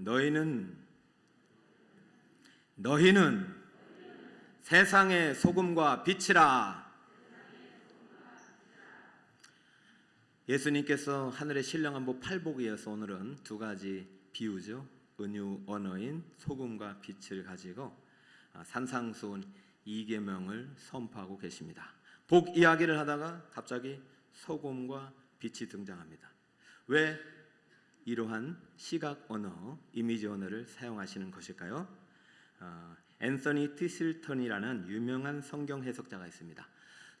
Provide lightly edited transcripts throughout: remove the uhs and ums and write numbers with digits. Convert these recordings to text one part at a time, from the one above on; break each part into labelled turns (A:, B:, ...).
A: 너희는 세상의 소금과 빛이라. 예수님께서 하늘의 신령한 팔복에 이어서 오늘은 두 가지 비유죠. 은유 언어인 소금과 빛을 가지고 산상수훈 2계명을 선포하고 계십니다. 복 이야기를 하다가 갑자기 소금과 빛이 등장합니다. 왜 이러한 시각 언어, 이미지 언어를 사용하시는 것일까요? 앤서니 티슬턴이라는 유명한 성경 해석자가 있습니다.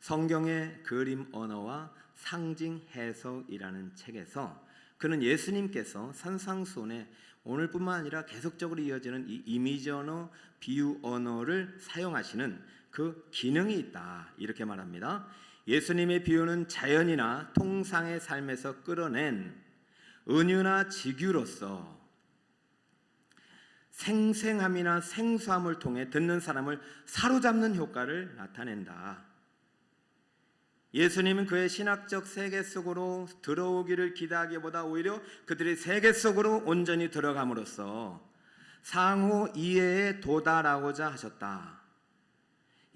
A: 성경의 그림 언어와 상징 해석이라는 책에서 그는 예수님께서 산상수훈에 오늘뿐만 아니라 계속적으로 이어지는 이 이미지 언어, 비유 언어를 사용하시는 그 기능이 있다 이렇게 말합니다. 예수님의 비유는 자연이나 통상의 삶에서 끌어낸 은유나 직유로서 생생함이나 생소함을 통해 듣는 사람을 사로잡는 효과를 나타낸다. 예수님은 그의 신학적 세계 속으로 들어오기를 기대하기보다 오히려 그들의 세계 속으로 온전히 들어감으로써 상호 이해에 도달하고자 하셨다.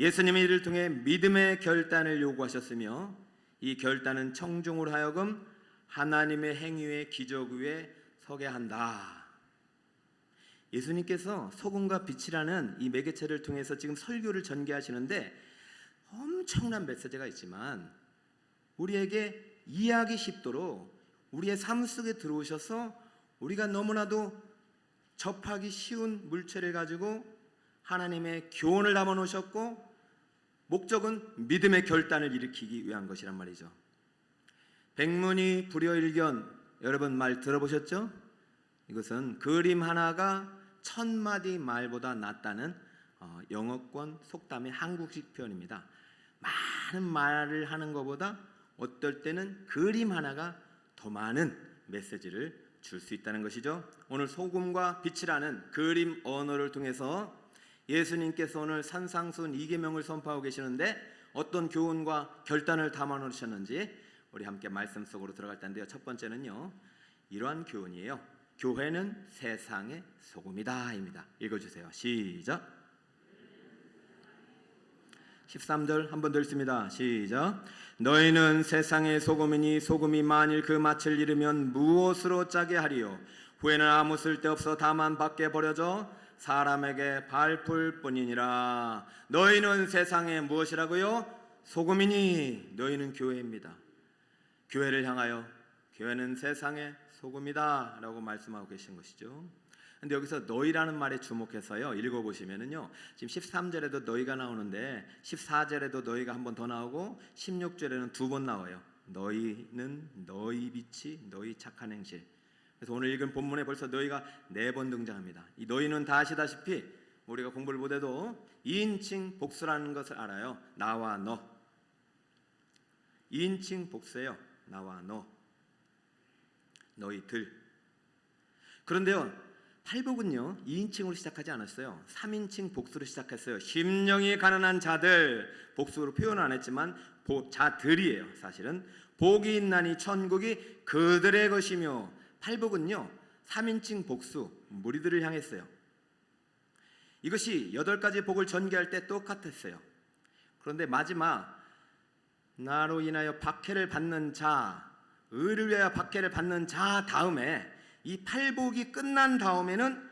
A: 예수님은 이를 통해 믿음의 결단을 요구하셨으며 이 결단은 청중으로 하여금 하나님의 행위의 기적 위에 서게 한다. 예수님께서 소금과 빛이라는 이 매개체를 통해서 지금 설교를 전개하시는데 엄청난 메시지가 있지만 우리에게 이해하기 쉽도록 우리의 삶 속에 들어오셔서 우리가 너무나도 접하기 쉬운 물체를 가지고 하나님의 교훈을 담아 놓으셨고 목적은 믿음의 결단을 일으키기 위한 것이란 말이죠. 백문이 불여일견, 여러분 말 들어보셨죠? 이것은 그림 하나가 1000마디 말보다 낫다는 영어권 속담의 한국식 표현입니다. 많은 말을 하는 것보다 어떨 때는 그림 하나가 더 많은 메시지를 줄 수 있다는 것이죠. 오늘 소금과 빛이라는 그림 언어를 통해서 예수님께서 오늘 산상수훈 2계명을 선포하고 계시는데 어떤 교훈과 결단을 담아 놓으셨는지 우리 함께 말씀 속으로 들어갈 텐데요. 첫 번째는요, 이러한 교훈이에요. 교회는 세상의 소금이다 입니다. 읽어주세요. 시작. 13절 한 번 더 읽습니다. 시작. 너희는 세상의 소금이니 소금이 만일 그 맛을 잃으면 무엇으로 짜게 하리요? 후에는 아무 쓸데없어 다만 밖에 버려져 사람에게 밟을 뿐이니라. 너희는 세상의 무엇이라고요? 소금이니. 너희는 교회입니다. 교회를 향하여 교회는 세상의 소금이다 라고 말씀하고 계신 것이죠. 근데 여기서 너희라는 말에 주목해서요 읽어보시면은요, 지금 13절에도 너희가 나오는데 14절에도 너희가 한 번 더 나오고 16절에는 2번 나와요. 너희는, 너희 빛이, 너희 착한 행실. 그래서 오늘 읽은 본문에 벌써 너희가 4번 등장합니다. 이 너희는 다 아시다시피 우리가 공부를 못해도 2인칭 복수라는 것을 알아요. 나와 너. 2인칭 복수예요. 나와 너, 너희들. 그런데요, 팔복은요 2인칭으로 시작하지 않았어요. 3인칭 복수로 시작했어요. 심령이 가난한 자들, 복수로 표현은 안 했지만 자들이에요. 사실은 복이 있나니 천국이 그들의 것이며, 팔복은요 3인칭 복수, 무리들을 향했어요. 이것이 8가지 복을 전개할 때 똑같았어요. 그런데 마지막 나로 인하여 박해를 받는 자, 의를 위하여 박해를 받는 자 다음에 이 팔복이 끝난 다음에는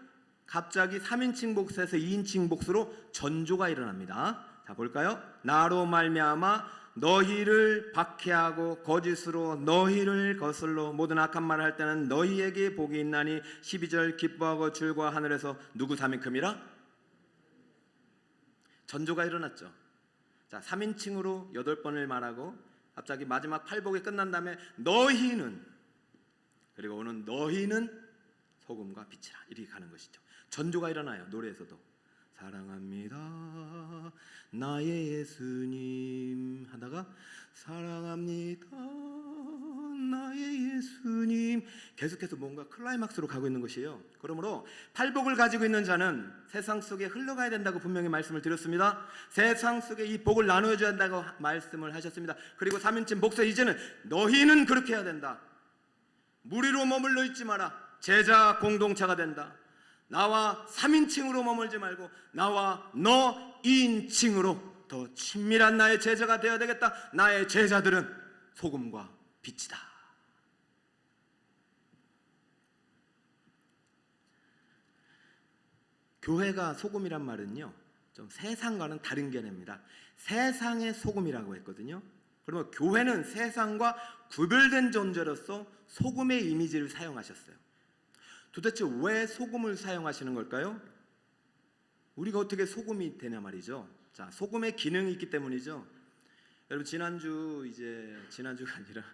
A: 갑자기 3인칭 복수에서 2인칭 복수로 전조가 일어납니다. 자, 볼까요? 나로 말미암아 너희를 박해하고 거짓으로 너희를 거슬러 모든 악한 말을 할 때는 너희에게 복이 있나니. 12절 기뻐하고 줄과 하늘에서 누구 삶이 큼이라? 전조가 일어났죠. 자, 3인칭으로 8번을 말하고 갑자기 마지막 팔복이 끝난 다음에 너희는, 그리고 오는 너희는 소금과 빛이라 이렇게 가는 것이죠. 전조가 일어나요. 노래에서도 사랑합니다 나의 예수님 하다가 사랑합니다 나의 예수님, 계속해서 뭔가 클라이막스로 가고 있는 것이에요. 그러므로 팔복을 가지고 있는 자는 세상 속에 흘러가야 된다고 분명히 말씀을 드렸습니다. 세상 속에 이 복을 나누어줘야 한다고 말씀을 하셨습니다. 그리고 3인칭 복수, 이제는 너희는 그렇게 해야 된다. 무리로 머물러 있지 마라. 제자 공동체가 된다. 나와 3인칭으로 머물지 말고 나와 너 2인칭으로 더 친밀한 나의 제자가 되어야 되겠다. 나의 제자들은 소금과 빛이다. 교회가 소금이란 말은요, 좀 세상과는 다른 개념입니다. 세상의 소금이라고 했거든요. 그러면 교회는 세상과 구별된 존재로서 소금의 이미지를 사용하셨어요. 도대체 왜 소금을 사용하시는 걸까요? 우리가 어떻게 소금이 되냐 말이죠. 자, 소금의 기능이 있기 때문이죠. 여러분 지난주가 아니라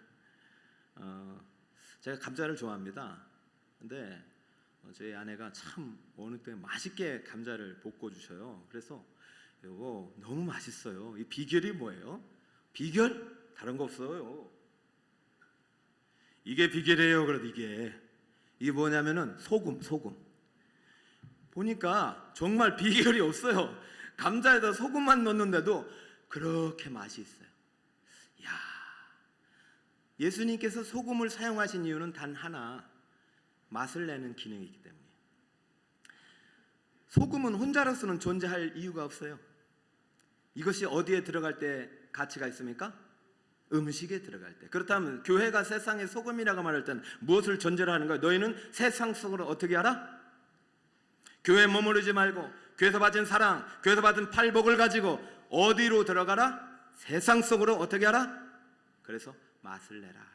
A: 제가 감자를 좋아합니다. 근데 저희 아내가 참 어느 때 맛있게 감자를 볶아 주셔요. 그래서 이거 너무 맛있어요. 이 비결이 뭐예요? 비결? 다른 거 없어요. 이게 비결이에요. 그래도 이게 뭐냐면은 소금. 보니까 정말 비결이 없어요. 감자에다 소금만 넣는데도 그렇게 맛이 있어요. 야, 예수님께서 소금을 사용하신 이유는 단 하나, 맛을 내는 기능이 있기 때문에. 소금은 혼자로서는 존재할 이유가 없어요. 이것이 어디에 들어갈 때 가치가 있습니까? 음식에 들어갈 때. 그렇다면 교회가 세상의 소금이라고 말할 때는 무엇을 전제로 하는 거예요? 너희는 세상 속으로 어떻게 하라? 교회에 머무르지 말고 교회에서 받은 사랑, 교회에서 받은 팔복을 가지고 어디로 들어가라? 세상 속으로 어떻게 하라? 그래서 맛을 내라.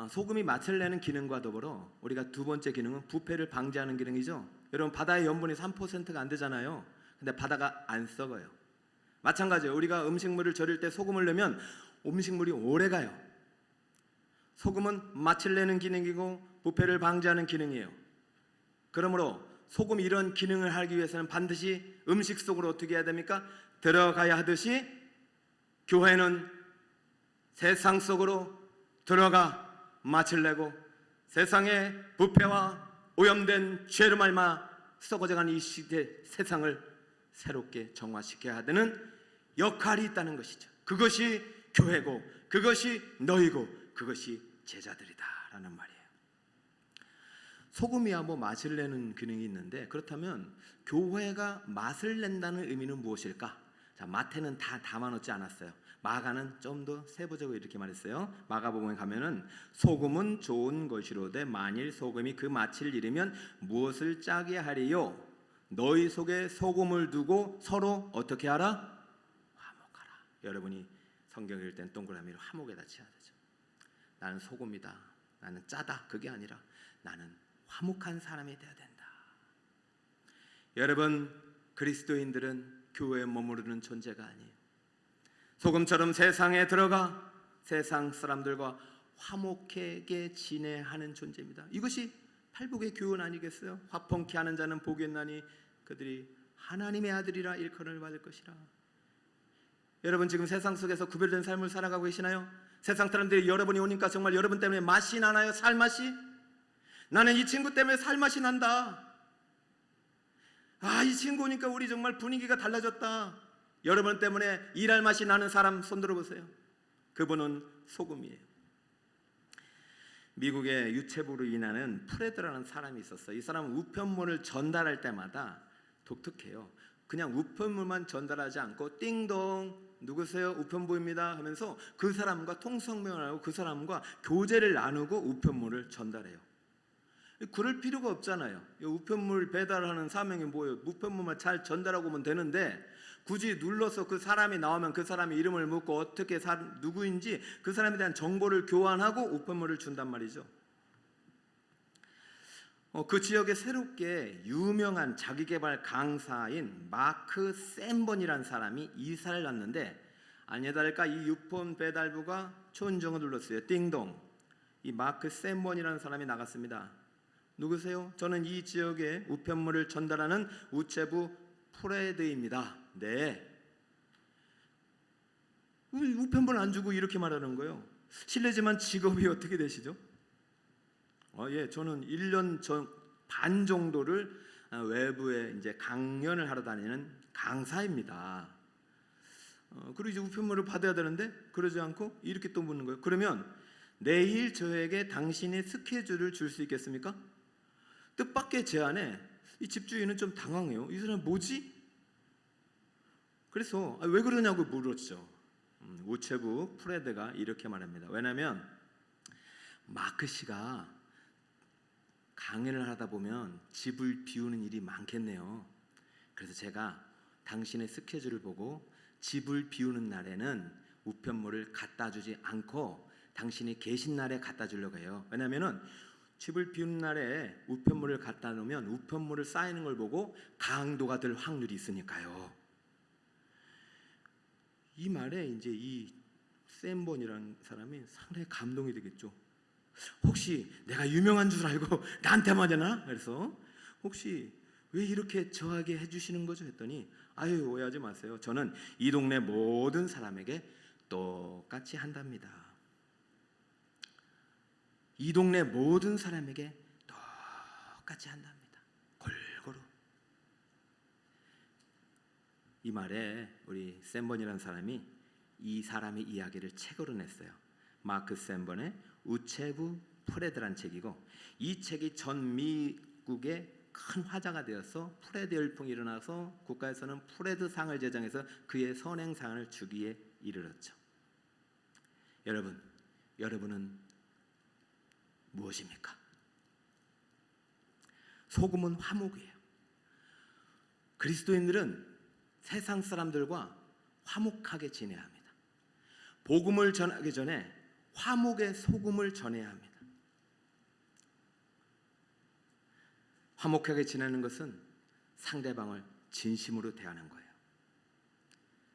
A: 소금이 맛을 내는 기능과 더불어 우리가 두 번째 기능은 부패를 방지하는 기능이죠. 여러분, 바다의 염분이 3%가 안 되잖아요. 근데 바다가 안 썩어요. 마찬가지예요. 우리가 음식물을 절일 때 소금을 넣으면 음식물이 오래 가요. 소금은 맛을 내는 기능이고 부패를 방지하는 기능이에요. 그러므로 소금이 이런 기능을 하기 위해서는 반드시 음식 속으로 어떻게 해야 됩니까? 들어가야 하듯이 교회는 세상 속으로 들어가 맛을 내고 세상의 부패와 오염된 죄로 말미암아 썩어져가는 이 시대 세상을 새롭게 정화시켜야 되는 역할이 있다는 것이죠. 그것이 교회고 그것이 너희고 그것이 제자들이다라는 말이에요. 소금이야 뭐 맛을 내는 기능이 있는데, 그렇다면 교회가 맛을 낸다는 의미는 무엇일까? 자, 마태는 다 담아놓지 않았어요. 마가는 좀 더 세부적으로 이렇게 말했어요. 마가복음에 가면은 소금은 좋은 것이로되 만일 소금이 그 맛을 잃으면 무엇을 짜게 하리요? 너희 속에 소금을 두고 서로 어떻게 하라? 화목하라. 여러분이 성경 읽을 땐 동그라미로 화목에다 치야 되죠. 나는 소금이다, 나는 짜다, 그게 아니라 나는 화목한 사람이 되어야 된다. 여러분, 그리스도인들은 교회에 머무르는 존재가 아니에요. 소금처럼 세상에 들어가 세상 사람들과 화목하게 지내하는 존재입니다. 이것이 팔복의 교훈 아니겠어요? 화평케 하는 자는 복이 있나니 그들이 하나님의 아들이라 일컬음을 받을 것이라. 여러분, 지금 세상 속에서 구별된 삶을 살아가고 계시나요? 세상 사람들이 여러분이 오니까 정말 여러분 때문에 맛이 나나요? 살맛이? 나는 이 친구 때문에 살맛이 난다. 이 친구 오니까 우리 정말 분위기가 달라졌다. 여러분 때문에 일할 맛이 나는 사람 손 들어보세요. 그분은 소금이에요. 미국의 유체부로 인하는 프레드라는 사람이 있었어요. 이 사람은 우편물을 전달할 때마다 독특해요. 그냥 우편물만 전달하지 않고 띵동 누구세요? 우편부입니다 하면서 그 사람과 통성명을 하고 그 사람과 교제를 나누고 우편물을 전달해요. 그럴 필요가 없잖아요. 우편물 배달하는 사명이 뭐예요? 우편물만 잘 전달하고 오면 되는데 굳이 눌러서 그 사람이 나오면 그 사람의 이름을 묻고 어떻게 누구인지 그 사람에 대한 정보를 교환하고 우편물을 준단 말이죠. 그 지역에 새롭게 유명한 자기개발 강사인 마크 샌번이라는 사람이 이사를 왔는데 아니나 다를까 이 우편 배달부가 초인종을 눌렀어요. 띵동. 이 마크 샌번이라는 사람이 나갔습니다. 누구세요? 저는 이 지역에 우편물을 전달하는 우체부 프레드입니다. 네. 우편물 안 주고 이렇게 말하는 거예요. 실례지만 직업이 어떻게 되시죠? 예, 저는 1년 반 정도를 외부에 이제 강연을 하러 다니는 강사입니다. 그리고 이제 우편물을 받아야 되는데 그러지 않고 이렇게 또 묻는 거예요. 그러면 내일 저에게 당신의 스케줄을 줄 수 있겠습니까? 뜻밖의 제안에 이 집주인은 좀 당황해요. 이 사람 뭐지? 그래서 왜 그러냐고 물었죠. 우체부 프레드가 이렇게 말합니다. 왜냐하면 마크 씨가 강연을 하다 보면 집을 비우는 일이 많겠네요. 그래서 제가 당신의 스케줄을 보고 집을 비우는 날에는 우편물을 갖다 주지 않고 당신이 계신 날에 갖다 주려고 해요. 왜냐하면 집을 비우는 날에 우편물을 갖다 놓으면 우편물을 쌓이는 걸 보고 강도가 될 확률이 있으니까요. 이 말에 이제 이 샘본이라는 사람이 상당히 감동이 되겠죠. 혹시 내가 유명한 줄 알고 나한테만 하나? 그래서 혹시 왜 이렇게 저하게 해주시는 거죠? 했더니 아유, 오해하지 마세요. 저는 이 동네 모든 사람에게 똑같이 한답니다. 이 동네 모든 사람에게 똑같이 한답니다. 골고루. 이 말에 우리 샘번이라는 사람이 이 사람의 이야기를 책으로 냈어요. 마크 샘번의 우체부 프레드란 책이고, 이 책이 전 미국의 큰 화제가 되어서 프레드 열풍이 일어나서 국가에서는 프레드 상을 제정해서 그의 선행상을 주기에 이르렀죠. 여러분은 무엇입니까? 소금은 화목이에요. 그리스도인들은 세상 사람들과 화목하게 지내야 합니다. 복음을 전하기 전에 화목의 소금을 전해야 합니다. 화목하게 지내는 것은 상대방을 진심으로 대하는 거예요.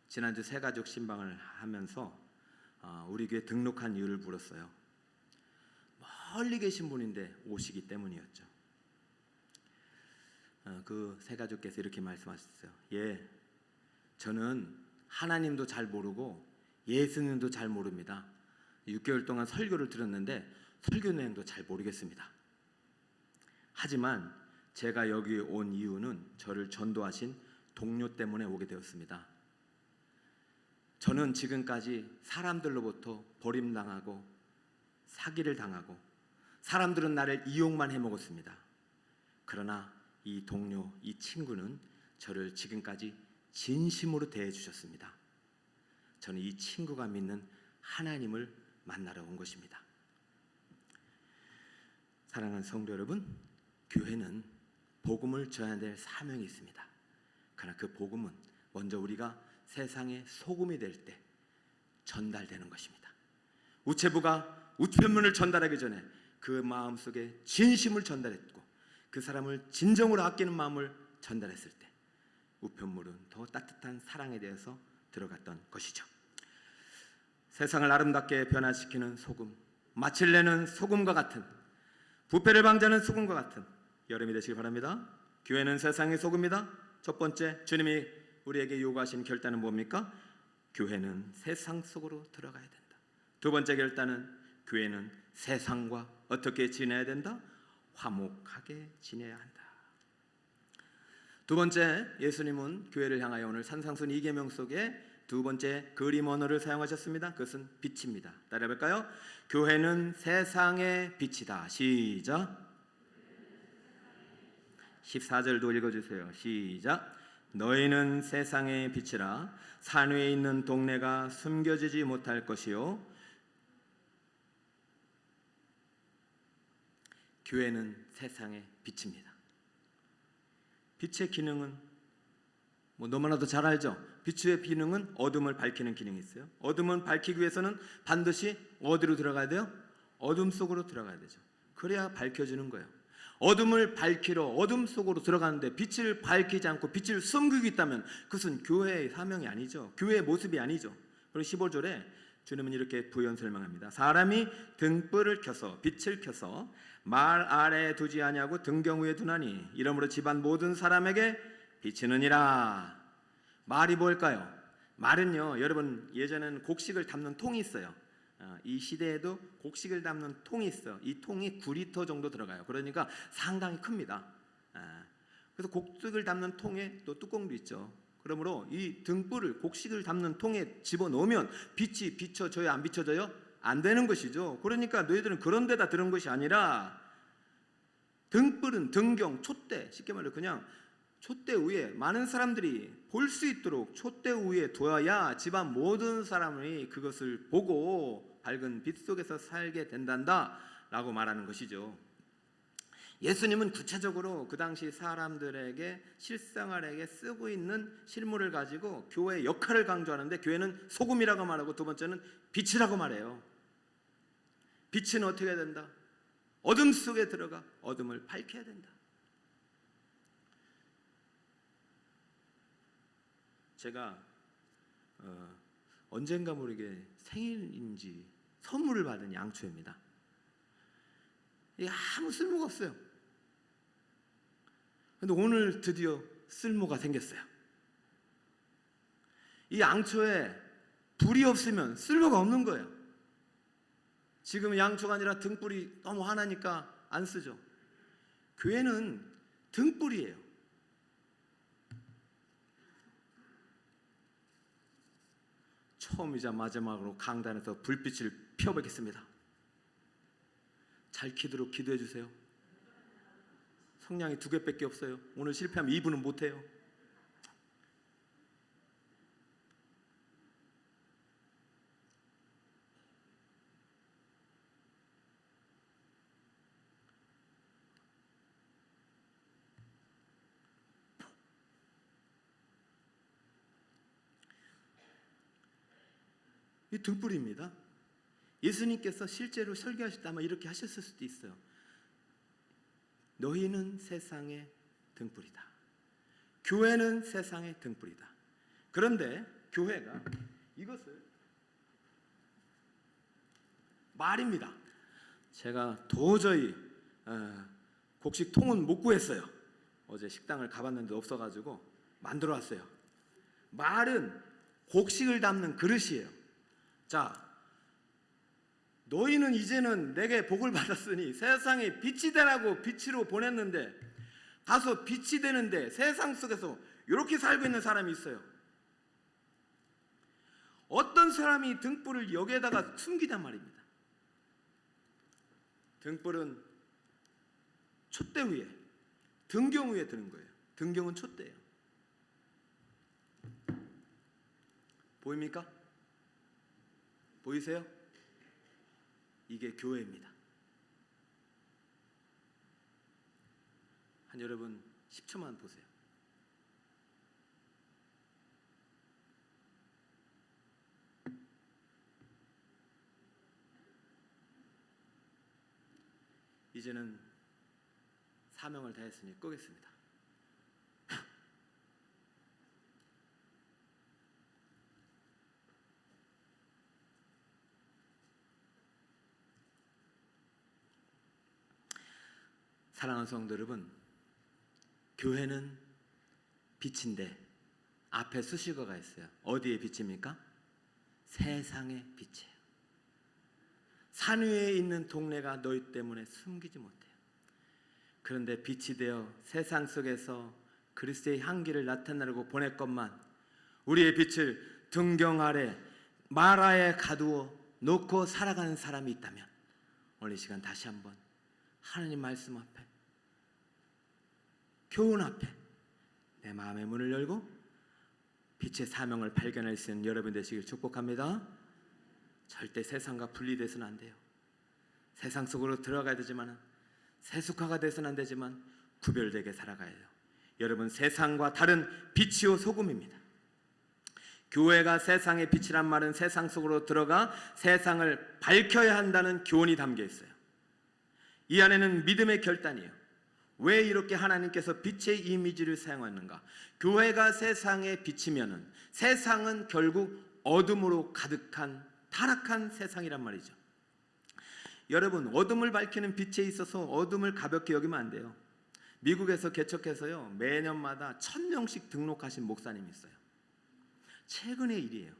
A: 지난주 새가족 신방을 하면서 우리 교회 등록한 이유를 물었어요. 멀리 계신 분인데 오시기 때문이었죠. 그 새가족께서 이렇게 말씀하셨어요. 예, 저는 하나님도 잘 모르고 예수님도 잘 모릅니다. 6개월 동안 설교를 들었는데 설교 내용도 잘 모르겠습니다. 하지만 제가 여기 온 이유는 저를 전도하신 동료 때문에 오게 되었습니다. 저는 지금까지 사람들로부터 버림당하고 사기를 당하고 사람들은 나를 이용만 해먹었습니다. 그러나 이 동료, 이 친구는 저를 지금까지 진심으로 대해주셨습니다. 저는 이 친구가 믿는 하나님을 만나러 온 것입니다. 사랑하는 성도 여러분, 교회는 복음을 전해야 될 사명이 있습니다. 그러나 그 복음은 먼저 우리가 세상의 소금이 될 때 전달되는 것입니다. 우체부가 우편물을 전달하기 전에 그 마음속에 진심을 전달했고 그 사람을 진정으로 아끼는 마음을 전달했을 때 우편물은 더 따뜻한 사랑에 대해서 들어갔던 것이죠. 세상을 아름답게 변화시키는 소금, 맛을 내는 소금과 같은, 부패를 방지하는 소금과 같은 여름이 되시길 바랍니다. 교회는 세상의 소금이다. 첫 번째, 주님이 우리에게 요구하신 결단은 뭡니까? 교회는 세상 속으로 들어가야 된다. 두 번째 결단은 교회는 세상과 어떻게 지내야 된다? 화목하게 지내야 한다. 두 번째, 예수님은 교회를 향하여 오늘 산상순 2계명 속에 두 번째 그림 언어를 사용하셨습니다. 그것은 빛입니다. 따라해볼까요? 교회는 세상의 빛이다. 시작. 14절도 읽어주세요. 시작. 너희는 세상의 빛이라. 산 위에 있는 동네가 숨겨지지 못할 것이요. 교회는 세상의 빛입니다. 빛의 기능은 너무나도 잘 알죠. 빛의 기능은 어둠을 밝히는 기능이 있어요. 어둠을 밝히기 위해서는 반드시 어디로 들어가야 돼요? 어둠 속으로 들어가야 되죠. 그래야 밝혀지는 거예요. 어둠을 밝히러 어둠 속으로 들어가는데 빛을 밝히지 않고 빛을 숨기고 있다면 그것은 교회의 사명이 아니죠. 교회의 모습이 아니죠. 그리고 15절에 주님은 이렇게 부연 설명합니다. 사람이 등불을 켜서 빛을 켜서 말 아래에 두지 아니하고 등경 위에 두나니 이러므로 집안 모든 사람에게 비치느니라. 말이 뭘까요? 말은요, 여러분 예전에는 곡식을 담는 통이 있어요. 이 시대에도 곡식을 담는 통이 있어요. 이 통이 9리터 정도 들어가요. 그러니까 상당히 큽니다. 그래서 곡식을 담는 통에 또 뚜껑도 있죠. 그러므로 이 등불을 곡식을 담는 통에 집어넣으면 빛이 비춰져요? 안 비춰져요? 안 되는 것이죠. 그러니까 너희들은 그런 데다 들은 것이 아니라 등불은 등경, 촛대, 쉽게 말해 그냥 촛대 위에 많은 사람들이 볼 수 있도록 촛대 위에 둬야 집안 모든 사람이 그것을 보고 밝은 빛 속에서 살게 된단다 라고 말하는 것이죠. 예수님은 구체적으로 그 당시 사람들에게 실생활에게 쓰고 있는 실물을 가지고 교회의 역할을 강조하는데, 교회는 소금이라고 말하고 두 번째는 빛이라고 말해요. 빛은 어떻게 해야 된다? 어둠 속에 들어가 어둠을 밝혀야 된다. 제가 언젠가 모르게 생일인지 선물을 받은 양초입니다. 이게 아무 쓸모가 없어요. 근데 오늘 드디어 쓸모가 생겼어요. 이 양초에 불이 없으면 쓸모가 없는 거예요. 지금 양초가 아니라 등불이 너무 화나니까 안 쓰죠. 교회는 등불이에요. 처음이자 마지막으로 강단에서 불빛을 펴보겠습니다. 잘 키도록 기도해 주세요. 성냥이 2개밖에 없어요. 오늘 실패하면 2분은 못해요. 이 등불입니다. 예수님께서 실제로 설교하실 때 아마 이렇게 하셨을 수도 있어요. 너희는 세상의 등불이다. 교회는 세상의 등불이다. 그런데 교회가 이것을 말입니다. 제가 도저히 곡식 통은 못 구했어요. 어제 식당을 가봤는데 없어가지고 만들어 왔어요. 말은 곡식을 담는 그릇이에요. 자, 너희는 이제는 내게 복을 받았으니 세상에 빛이 되라고 빛으로 보냈는데, 가서 빛이 되는데 세상 속에서 이렇게 살고 있는 사람이 있어요. 어떤 사람이 등불을 여기에다가 숨기단 말입니다. 등불은 촛대 위에, 등경 위에 드는 거예요. 등경은 촛대예요. 보입니까? 보이세요? 이게 교회입니다. 한 여러분 10초만 보세요. 이제는 사명을 다했으니 끄겠습니다. 사랑하는 성도 여러분, 교회는 빛인데 앞에 수식어가 있어요. 어디의 빛입니까? 세상의 빛이에요. 산 위에 있는 동네가 너희 때문에 숨기지 못해요. 그런데 빛이 되어 세상 속에서 그리스도의 향기를 나타내려고 보냈건만, 우리의 빛을 등경 아래 마라에 가두어 놓고 살아가는 사람이 있다면, 오늘 이 시간 다시 한번 하나님 말씀 앞에, 교훈 앞에 내 마음의 문을 열고 빛의 사명을 발견할 수 있는 여러분 되시길 축복합니다. 절대 세상과 분리돼서는 안 돼요. 세상 속으로 들어가야 되지만, 세속화가 돼서는 안 되지만 구별되게 살아가야 해요. 여러분, 세상과 다른 빛이요 소금입니다. 교회가 세상의 빛이란 말은 세상 속으로 들어가 세상을 밝혀야 한다는 교훈이 담겨 있어요. 이 안에는 믿음의 결단이에요. 왜 이렇게 하나님께서 빛의 이미지를 사용하는가? 교회가 세상에 비치면은 세상은 결국 어둠으로 가득한 타락한 세상이란 말이죠. 여러분, 어둠을 밝히는 빛에 있어서 어둠을 가볍게 여기면 안 돼요. 미국에서 개척해서요, 매년마다 1000명씩 등록하신 목사님이 있어요. 최근의 일이에요.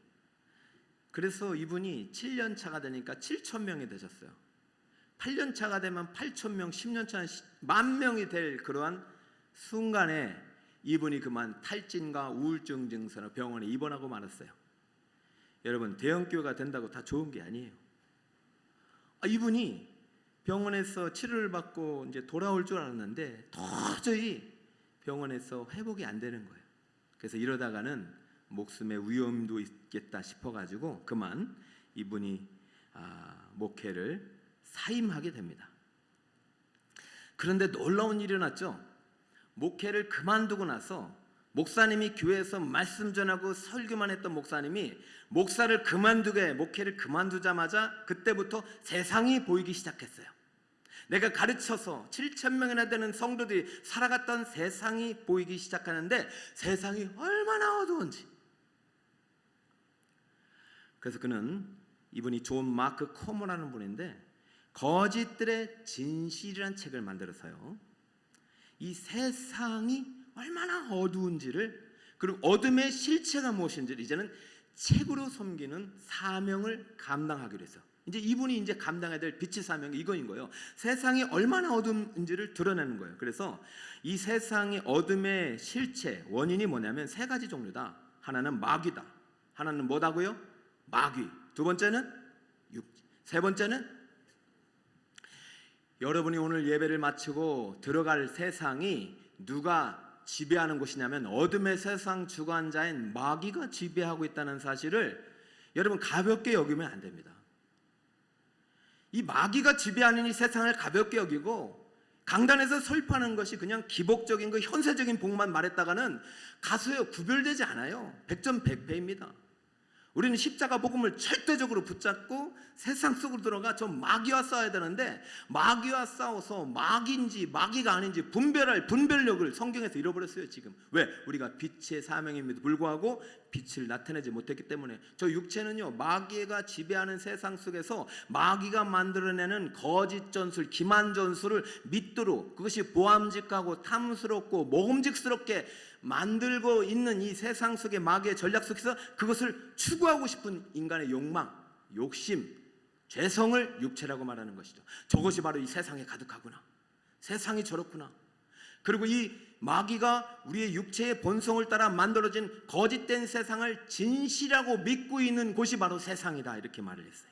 A: 그래서 이분이 7년 차가 되니까 7000명이 되셨어요. 8년 차가 되면 8000명, 10년 차는 10,000명이 될 그러한 순간에 이분이 그만 탈진과 우울증 증세로 병원에 입원하고 말았어요. 여러분, 대형교회가 된다고 다 좋은 게 아니에요. 이분이 병원에서 치료를 받고 이제 돌아올 줄 알았는데 도저히 병원에서 회복이 안 되는 거예요. 그래서 이러다가는 목숨의 위험도 있겠다 싶어가지고 그만 이분이 목회를 사임하게 됩니다. 그런데 놀라운 일이 일어났죠. 목회를 그만두고 나서 목사님이 교회에서 말씀 전하고 설교만 했던 목사님이 목회를 그만두자마자 그때부터 세상이 보이기 시작했어요. 내가 가르쳐서 7,000명이나 되는 성도들이 살아갔던 세상이 보이기 시작하는데 세상이 얼마나 어두운지. 그래서 이분이 존 마크 코모라는 분인데 거짓들의 진실이라는 책을 만들어서요, 이 세상이 얼마나 어두운지를, 그리고 어둠의 실체가 무엇인지를 이제는 책으로 섬기는 사명을 감당하기로 했어요. 이제 이분이 이제 감당해야 될 빛의 사명이 이거인 거예요. 세상이 얼마나 어두운지를 드러내는 거예요. 그래서 이 세상의 어둠의 실체, 원인이 뭐냐면 세 가지 종류다. 하나는 마귀다. 하나는 뭐다고요? 마귀. 두 번째는 육체. 세 번째는 여러분이 오늘 예배를 마치고 들어갈 세상이 누가 지배하는 곳이냐면 어둠의 세상 주관자인 마귀가 지배하고 있다는 사실을 여러분 가볍게 여기면 안 됩니다. 이 마귀가 지배하는 이 세상을 가볍게 여기고 강단에서 설파하는 것이 그냥 기복적인 그 현세적인 복만 말했다가는 가수에 구별되지 않아요. 100점 100패입니다. 우리는 십자가 복음을 절대적으로 붙잡고 세상 속으로 들어가 저 마귀와 싸워야 되는데 마귀와 싸워서 마귀인지 마귀가 아닌지 분별할 분별력을 성경에서 잃어버렸어요. 지금 왜? 우리가 빛의 사명임에도 불구하고 빛을 나타내지 못했기 때문에. 저 육체는요, 마귀가 지배하는 세상 속에서 마귀가 만들어내는 거짓 전술, 기만 전술을 믿도록, 그것이 보암직하고 탐스럽고 모험직스럽게 만들고 있는 이 세상 속의 마귀의 전략 속에서 그것을 추구하고 싶은 인간의 욕망, 욕심, 죄성을 육체라고 말하는 것이죠. 저것이 바로 이 세상에 가득하구나. 세상이 저렇구나. 그리고 이 마귀가 우리의 육체의 본성을 따라 만들어진 거짓된 세상을 진실이라고 믿고 있는 곳이 바로 세상이다, 이렇게 말을 했어요.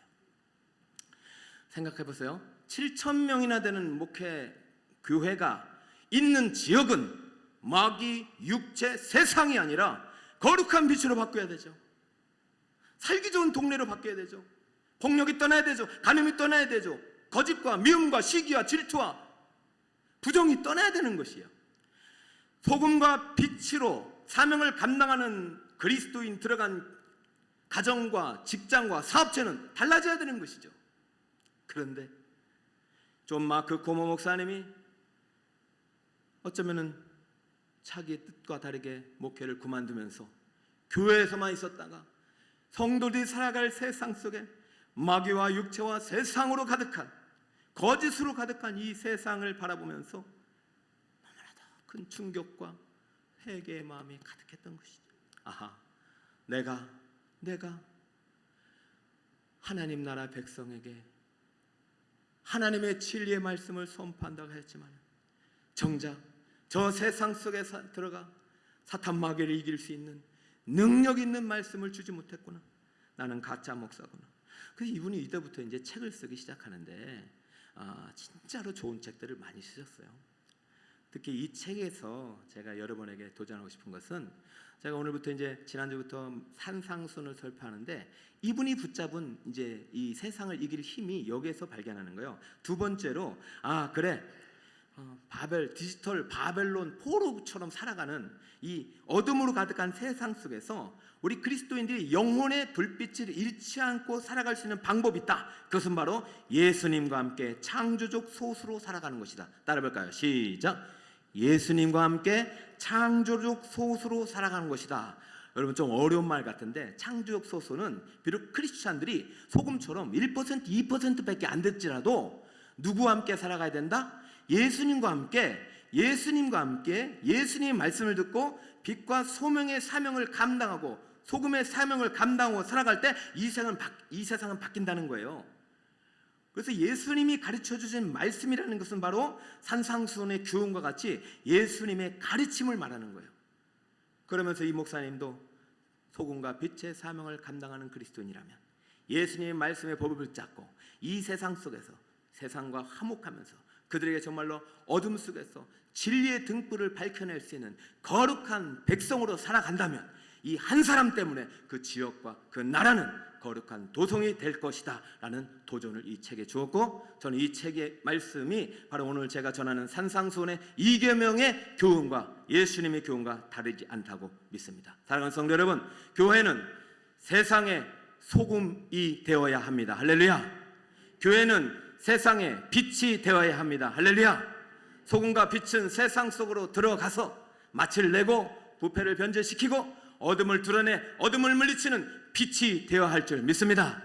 A: 생각해 보세요. 7,000명이나 되는 목회 교회가 있는 지역은 마귀, 육체, 세상이 아니라 거룩한 빛으로 바뀌어야 되죠. 살기 좋은 동네로 바뀌어야 되죠. 폭력이 떠나야 되죠. 간음이 떠나야 되죠. 거짓과 미움과 시기와 질투와 부정이 떠나야 되는 것이에요. 소금과 빛으로 사명을 감당하는 그리스도인 들어간 가정과 직장과 사업체는 달라져야 되는 것이죠. 그런데 존 마크 코모 목사님이 어쩌면은 자기의 뜻과 다르게 목회를 그만두면서 교회에서만 있었다가 성도들이 살아갈 세상 속에 마귀와 육체와 세상으로 가득한, 거짓으로 가득한 이 세상을 바라보면서 너무나도 큰 충격과 회개의 마음이 가득했던 것이죠. 아하, 내가 하나님 나라 백성에게 하나님의 진리의 말씀을 선포한다고 했지만 정작 저 세상 속에 들어가 사탄 마귀를 이길 수 있는 능력 있는 말씀을 주지 못했구나. 나는 가짜 목사구나. 그래서 이분이 이때부터 이제 책을 쓰기 시작하는데 진짜로 좋은 책들을 많이 쓰셨어요. 특히 이 책에서 제가 여러분에게 도전하고 싶은 것은, 제가 오늘부터 이제 지난주부터 산상순을 설파하는데 이분이 붙잡은 이제 이 세상을 이길 힘이 여기에서 발견하는 거예요. 두 번째로 그래, 바벨, 디지털 바벨론 포로처럼 살아가는 이 어둠으로 가득한 세상 속에서 우리 그리스도인들이 영혼의 불빛을 잃지 않고 살아갈 수 있는 방법이 있다. 그것은 바로 예수님과 함께 창조적 소수로 살아가는 것이다. 따라해볼까요? 시작. 예수님과 함께 창조적 소수로 살아가는 것이다. 여러분 좀 어려운 말 같은데, 창조적 소수는 비록 크리스찬들이 소금처럼 1%, 2%밖에 안 됐지라도 누구와 함께 살아가야 된다? 예수님과 함께 예수님의 말씀을 듣고 빛과 소명의 사명을 감당하고 소금의 사명을 감당하고 살아갈 때 이 세상은 바뀐다는 거예요. 그래서 예수님이 가르쳐 주신 말씀이라는 것은 바로 산상수훈의 교훈과 같이 예수님의 가르침을 말하는 거예요. 그러면서 이 목사님도 소금과 빛의 사명을 감당하는 그리스도인이라면 예수님의 말씀의 법을 붙잡고 이 세상 속에서 세상과 화목하면서 그들에게 정말로 어둠 속에서 진리의 등불을 밝혀낼 수 있는 거룩한 백성으로 살아간다면 이 한 사람 때문에 그 지역과 그 나라는 거룩한 도성이 될 것이다 라는 도전을 이 책에 주었고, 저는 이 책의 말씀이 바로 오늘 제가 전하는 산상수훈의 이계명의 교훈과 예수님의 교훈과 다르지 않다고 믿습니다. 사랑하는 성도 여러분, 교회는 세상의 소금이 되어야 합니다. 할렐루야. 교회는 세상의 빛이 되어야 합니다. 할렐루야. 소금과 빛은 세상 속으로 들어가서 맛을 내고 부패를 변제시키고 어둠을 드러내 어둠을 물리치는 빛이 되어야 할 줄 믿습니다.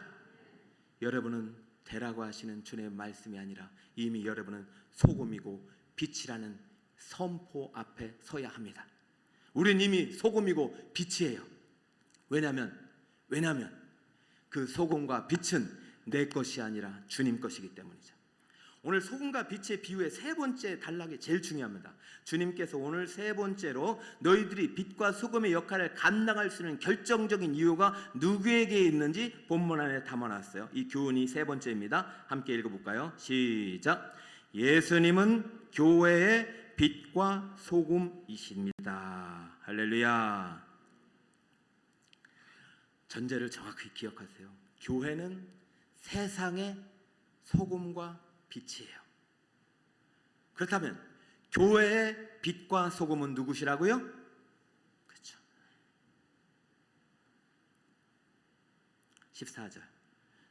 A: 여러분은 되라고 하시는 주님의 말씀이 아니라 이미 여러분은 소금이고 빛이라는 선포 앞에 서야 합니다. 우린 이미 소금이고 빛이에요. 왜냐하면 그 소금과 빛은 내 것이 아니라 주님 것이기 때문이죠. 오늘 소금과 빛의 비유의 세 번째 단락이 제일 중요합니다. 주님께서 오늘 세 번째로 너희들이 빛과 소금의 역할을 감당할 수 있는 결정적인 이유가 누구에게 있는지 본문 안에 담아놨어요. 이 교훈이 세 번째입니다. 함께 읽어볼까요? 시작. 예수님은 교회의 빛과 소금이십니다. 할렐루야. 전제를 정확히 기억하세요. 교회는 세상의 소금과 빛이에요. 그렇다면 교회의 빛과 소금은 누구시라고요? 그렇죠. 14절.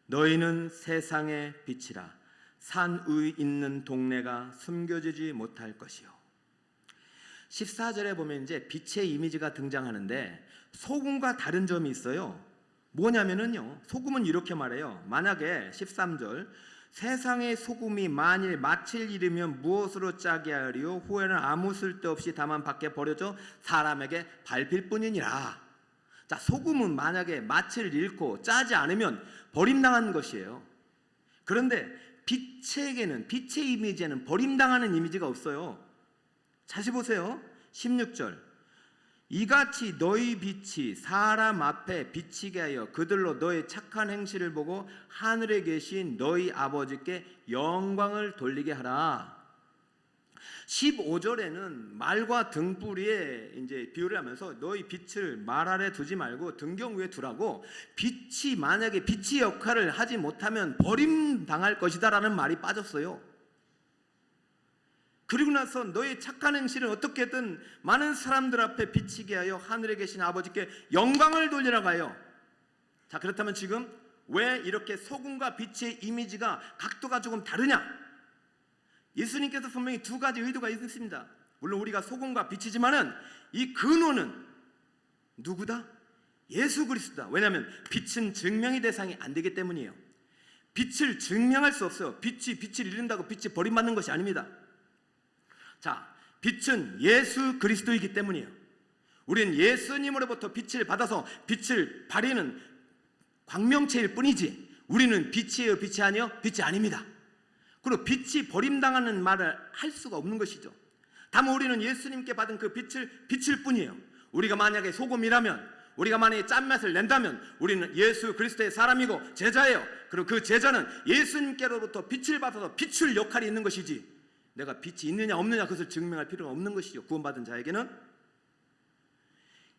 A: 너희는 세상의 빛이라 산 위 있는 동네가 숨겨지지 못할 것이요. 14절에 보면 이제 빛의 이미지가 등장하는데 소금과 다른 점이 있어요. 뭐냐면은요, 소금은 이렇게 말해요. 만약에 13절, 세상의 소금이 만일 맏을 잃으면 무엇으로 짜게 하리요? 후에는 아무 쓸데없이 다만 밖에 버려져 사람에게 밟힐 뿐이니라. 자, 소금은 만약에 맏을 잃고 짜지 않으면 버림당한 것이에요. 그런데 빛에게는, 빛의 이미지에는 버림당하는 이미지가 없어요. 다시 보세요. 16절. 이같이 너희 빛이 사람 앞에 비치게 하여 그들로 너희 착한 행실을 보고 하늘에 계신 너희 아버지께 영광을 돌리게 하라. 15절에는 말과 등불에 이제 비유를 하면서 너희 빛을 말 아래 두지 말고 등경 위에 두라고, 빛이 만약에 빛의 역할을 하지 못하면 버림당할 것이다라는 말이 빠졌어요. 그리고 나서 너의 착한 행실은 어떻게든 많은 사람들 앞에 비치게 하여 하늘에 계신 아버지께 영광을 돌리라고 하여. 자, 그렇다면 지금 왜 이렇게 소금과 빛의 이미지가 각도가 조금 다르냐? 예수님께서 분명히 두 가지 의도가 있습니다. 물론 우리가 소금과 빛이지만은 이 근원은 누구다? 예수 그리스도다. 왜냐하면 빛은 증명의 대상이 안 되기 때문이에요. 빛을 증명할 수 없어요. 빛을 잃는다고 빛이 버림받는 것이 아닙니다. 자, 빛은 예수 그리스도이기 때문이에요. 우리는 예수님으로부터 빛을 받아서 빛을 발하는 광명체일 뿐이지 우리는 빛이에요, 빛이 아니요? 빛이 아닙니다. 그리고 빛이 버림당하는 말을 할 수가 없는 것이죠. 다만 우리는 예수님께 받은 그 빛일 뿐이에요. 우리가 만약에 소금이라면, 우리가 만약에 짠맛을 낸다면 우리는 예수 그리스도의 사람이고 제자예요. 그리고 그 제자는 예수님께로부터 빛을 받아서 비출 역할이 있는 것이지 내가 빛이 있느냐 없느냐 그것을 증명할 필요가 없는 것이죠. 구원받은 자에게는.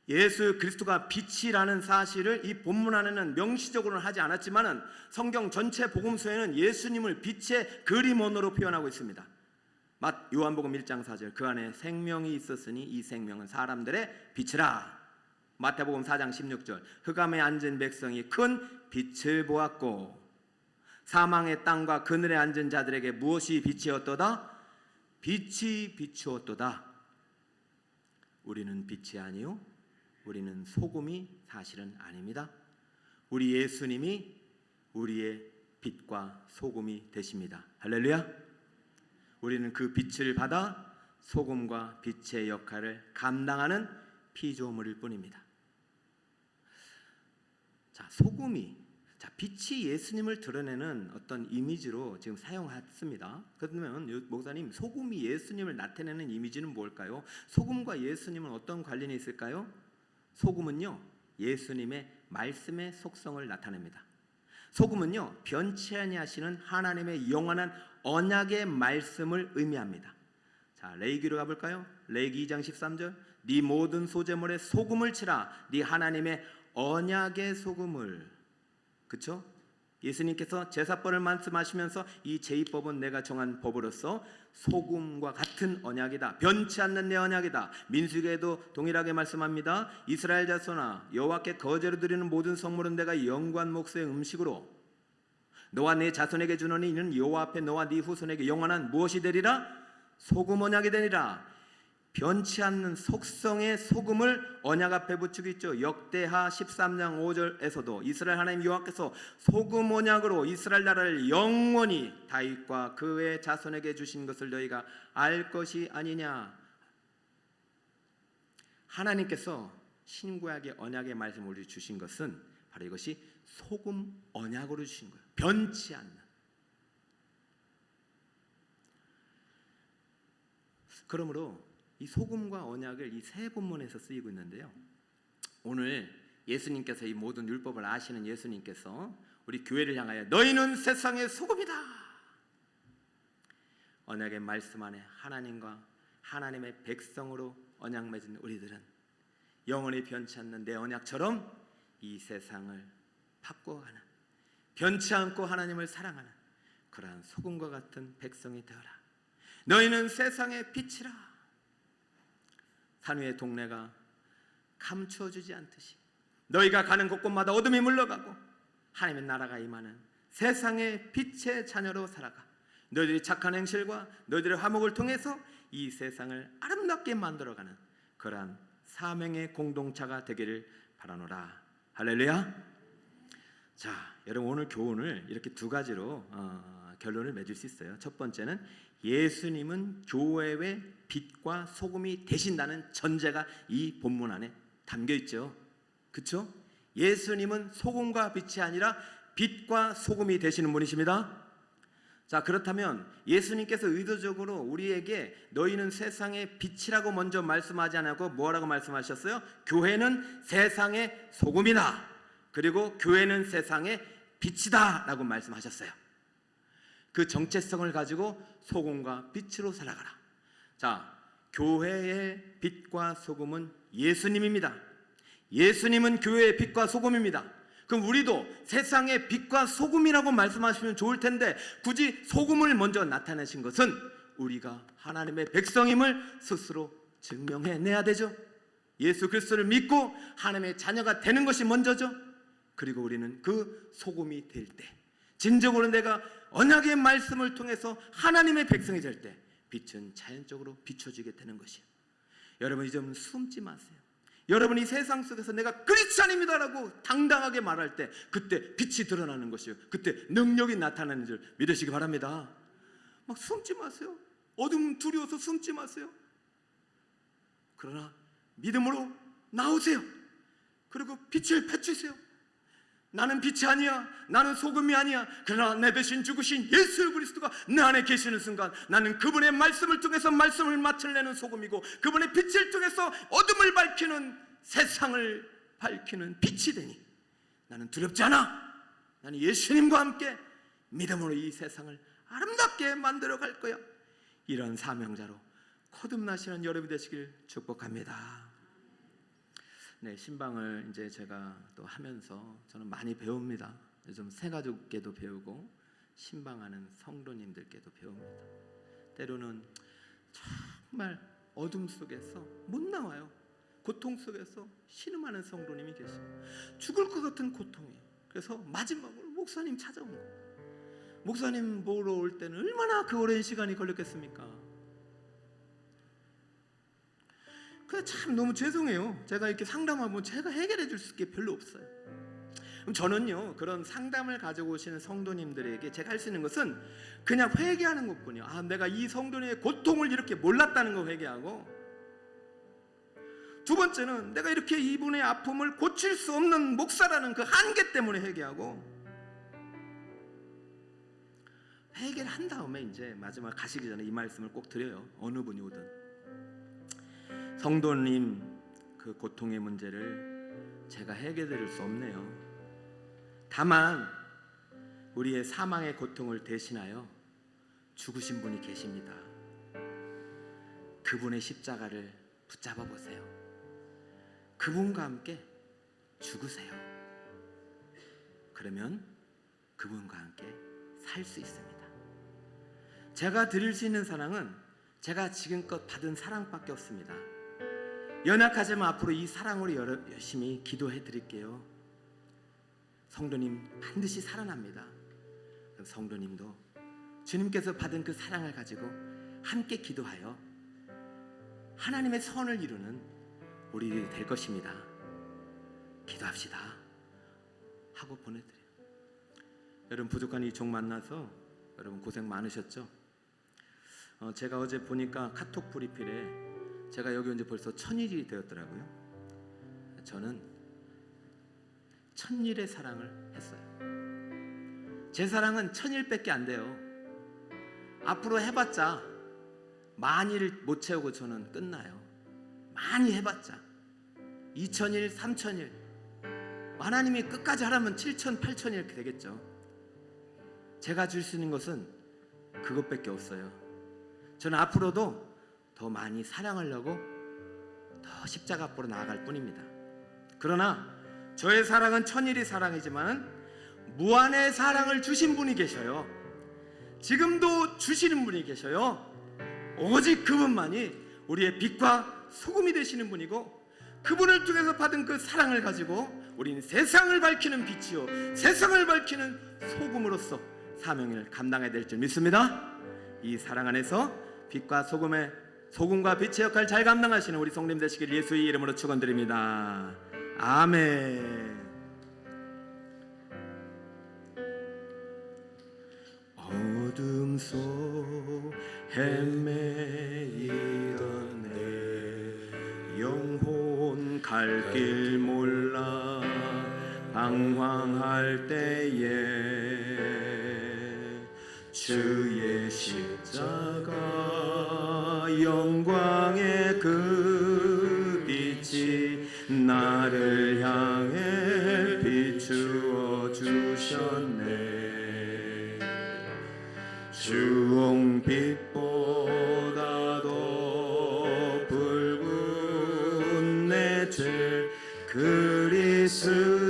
A: 예수 그리스도가 빛이라는 사실을 이 본문 안에는 명시적으로는 하지 않았지만은 성경 전체 복음서에는 예수님을 빛의 그림원으로 표현하고 있습니다. 요한복음 1장 4절, 그 안에 생명이 있었으니 이 생명은 사람들의 빛이라. 마태복음 4장 16절, 흑암에 앉은 백성이 큰 빛을 보았고 사망의 땅과 그늘에 앉은 자들에게 무엇이 빛이었도다? 빛이 비추었도다. 우리는 빛이 아니요, 우리는 소금이 사실은 아닙니다. 우리 예수님이 우리의 빛과 소금이 되십니다. 할렐루야. 우리는 그 빛을 받아 소금과 빛의 역할을 감당하는 피조물일 뿐입니다. 자, 빛이 예수님을 드러내는 어떤 이미지로 지금 사용했습니다. 그러면 목사님, 소금이 예수님을 나타내는 이미지는 뭘까요? 소금과 예수님은 어떤 관련이 있을까요? 소금은요, 예수님의 말씀의 속성을 나타냅니다. 소금은요, 변치 아니하시는 하나님의 영원한 언약의 말씀을 의미합니다. 자, 레위기로 가볼까요? 레위기 2장 13절. 네 모든 소재물에 소금을 치라. 네 하나님의 언약의 소금을. 그쵸? 예수님께서 제사법을 말씀하시면서 이 제의법은 내가 정한 법으로서 소금과 같은 언약이다. 변치 않는 내 언약이다. 민수기에도 동일하게 말씀합니다. 이스라엘 자손아, 여호와께 거제로 드리는 모든 성물은 내가 영구한 몫의 음식으로 너와 네 자손에게 주노니 이는 여호와 앞에 너와 네 후손에게 영원한 무엇이 되리라? 소금 언약이 되리라. 변치 않는 속성의 소금을 언약 앞에 붙이고 있죠. 역대하 13장 5절에서도 이스라엘 하나님 여호와께서 소금 언약으로 이스라엘 나라를 영원히 다윗과 그의 자손에게 주신 것을 너희가 알 것이 아니냐. 하나님께서 신구약의 언약의 말씀을 주신 것은 바로 이것이 소금 언약으로 주신 거예요. 변치 않는. 그러므로 이 소금과 언약을 이 세 본문에서 쓰이고 있는데요. 오늘 예수님께서 이 모든 율법을 아시는 예수님께서 우리 교회를 향하여 너희는 세상의 소금이다. 언약의 말씀 안에 하나님과 하나님의 백성으로 언약 맺은 우리들은 영원히 변치 않는 내 언약처럼 이 세상을 바꿔가는, 변치 않고 하나님을 사랑하는 그러한 소금과 같은 백성이 되어라. 너희는 세상의 빛이라. 산 위의 동네가 감추어주지 않듯이 너희가 가는 곳곳마다 어둠이 물러가고 하나님의 나라가 임하는 세상의 빛의 자녀로 살아가. 너희들이 착한 행실과 너희들의 화목을 통해서 이 세상을 아름답게 만들어가는 그러한 사명의 공동체가 되기를 바라노라. 할렐루야. 자, 여러분 오늘 교훈을 이렇게 두 가지로 결론을 맺을 수 있어요. 첫 번째는 예수님은 교회의 빛과 소금이 되신다는 전제가 이 본문 안에 담겨 있죠. 그렇죠? 예수님은 소금과 빛이 아니라 빛과 소금이 되시는 분이십니다. 자, 그렇다면 예수님께서 의도적으로 우리에게 너희는 세상의 빛이라고 먼저 말씀하지 않고 뭐라고 말씀하셨어요? 교회는 세상의 소금이다. 그리고 교회는 세상의 빛이다 라고 말씀하셨어요. 그 정체성을 가지고 소금과 빛으로 살아가라. 자, 교회의 빛과 소금은 예수님입니다. 예수님은 교회의 빛과 소금입니다. 그럼 우리도 세상의 빛과 소금이라고 말씀하시면 좋을 텐데 굳이 소금을 먼저 나타내신 것은 우리가 하나님의 백성임을 스스로 증명해내야 되죠. 예수 그리스도를 믿고 하나님의 자녀가 되는 것이 먼저죠. 그리고 우리는 그 소금이 될 때, 진정으로 내가 언약의 말씀을 통해서 하나님의 백성이 될 때 빛은 자연적으로 비춰지게 되는 것이에요. 여러분 이 점은 숨지 마세요. 여러분이 세상 속에서 내가 크리스찬입니다라고 당당하게 말할 때 그때 빛이 드러나는 것이에요. 그때 능력이 나타나는 줄 믿으시기 바랍니다. 막 숨지 마세요. 어둠 두려워서 숨지 마세요. 그러나 믿음으로 나오세요. 그리고 빛을 비추세요. 나는 빛이 아니야. 나는 소금이 아니야. 그러나 내 대신 죽으신 예수 그리스도가 내 안에 계시는 순간 나는 그분의 말씀을 통해서 말씀을 맡으려는 소금이고 그분의 빛을 통해서 어둠을 밝히는, 세상을 밝히는 빛이 되니 나는 두렵지 않아. 나는 예수님과 함께 믿음으로 이 세상을 아름답게 만들어 갈 거야. 이런 사명자로 거듭나시는 여러분이 되시길 축복합니다. 네, 신방을 이제 제가 또 하면서 저는 많이 배웁니다. 요즘 새가족께도 배우고 신방하는 성도님들께도 배웁니다. 때로는 정말 어둠 속에서 못 나와요. 고통 속에서 신음하는 성도님이 계세요. 죽을 것 같은 고통이에요. 그래서 마지막으로 목사님 찾아온 거예요. 목사님 보러 올 때는 얼마나 그 오랜 시간이 걸렸겠습니까? 참 너무 죄송해요. 제가 이렇게 상담하면 제가 해결해 줄 수 있게 별로 없어요. 그럼 저는요, 그런 상담을 가지고 오시는 성도님들에게 제가 할 수 있는 것은 그냥 회개하는 것뿐이에요. 아, 내가 이 성도님의 고통을 이렇게 몰랐다는 거 회개하고, 두 번째는 내가 이렇게 이분의 아픔을 고칠 수 없는 목사라는 그 한계 때문에 회개하고, 회개를 한 다음에 이제 마지막 가시기 전에 이 말씀을 꼭 드려요. 어느 분이 오든. 성도님 그 고통의 문제를 제가 해결해 드릴 수 없네요. 다만 우리의 사망의 고통을 대신하여 죽으신 분이 계십니다. 그분의 십자가를 붙잡아 보세요. 그분과 함께 죽으세요. 그러면 그분과 함께 살 수 있습니다. 제가 드릴 수 있는 사랑은 제가 지금껏 받은 사랑밖에 없습니다. 연약하지만 앞으로 이 사랑으로 열심히 기도해 드릴게요. 성도님 반드시 살아납니다. 그럼 성도님도 주님께서 받은 그 사랑을 가지고 함께 기도하여 하나님의 선을 이루는 우리들이 될 것입니다. 기도합시다 하고 보내드려요. 여러분, 부족한 이 종 만나서 여러분 고생 많으셨죠? 제가 어제 보니까 카톡 프리필에 제가 여기 온 지 벌써 1000일이 되었더라고요. 저는 1000일의 사랑을 했어요. 제 사랑은 1000일밖에 안 돼요. 앞으로 해봤자 만일을 못 채우고 저는 끝나요. 많이 해봤자 2000일, 3000일, 하나님이 끝까지 하라면 7000, 8000일 되겠죠. 제가 줄 수 있는 것은 그것밖에 없어요. 저는 앞으로도 더 많이 사랑하려고 더 십자가 앞으로 나아갈 뿐입니다. 그러나 저의 사랑은 1000일의 사랑이지만 무한의 사랑을 주신 분이 계셔요. 지금도 주시는 분이 계셔요. 오직 그분만이 우리의 빛과 소금이 되시는 분이고, 그분을 통해서 받은 그 사랑을 가지고 우리는 세상을 밝히는 빛이요 세상을 밝히는 소금으로서 사명을 감당해야 될 줄 믿습니다. 이 사랑 안에서 빛과 소금과 빛의 역할을 잘 감당하시는 우리 성님 되시길 예수의 이름으로 축원드립니다. 아멘. 어둠 속 헤매이던 내 영혼 갈 길 몰라 방황할 때에 주의 십자가 영광의 그 빛이 나를 향해 비추어 주셨네. 주홍빛보다도 붉은 내 죄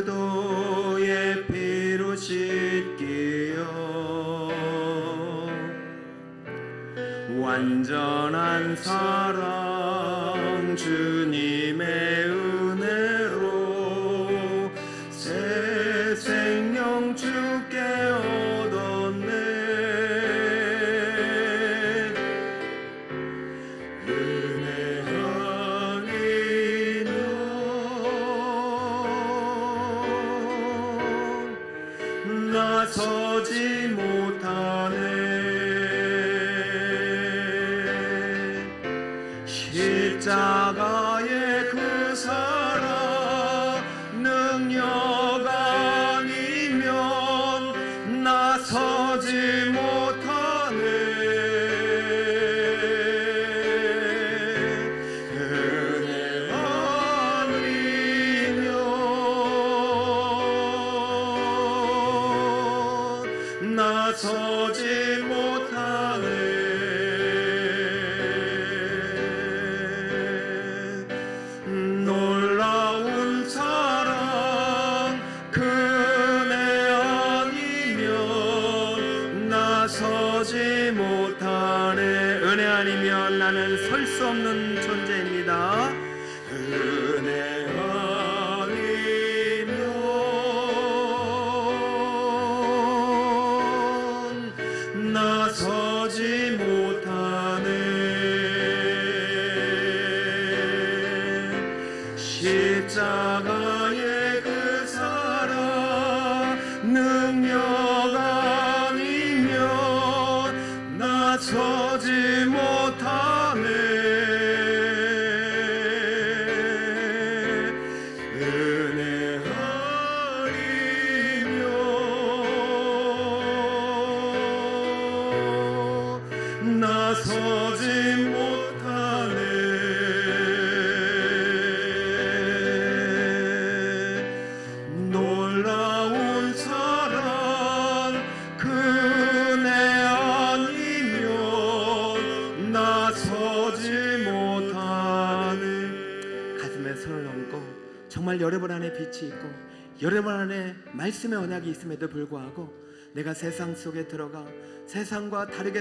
A: 그리스도의 피로 씻기어 완전한 사랑 주님의 은혜로 새 생명 주께 얻었네. 은혜 아니면 나서지 못하네. 십자가의 그 사랑 능력 아니면 나서지 못하네. 은혜 아니면 나서지 못하네. 놀라운 사랑 그네 아니면 나서지 못하네. 은혜 아니면 나는 설 수 없는 존재입니다. 은혜 아니면 나서지 못하네. 십자가의 그 사랑 능력 아니면 나서지 못하네. 은혜 아니면 나서지 못하네. 시선을 넘고 정말 여러분 안에 빛이 있고 여러분 안에 말씀의 언약이 있음에도 불구하고 내가 세상 속에 들어가 세상과 다르게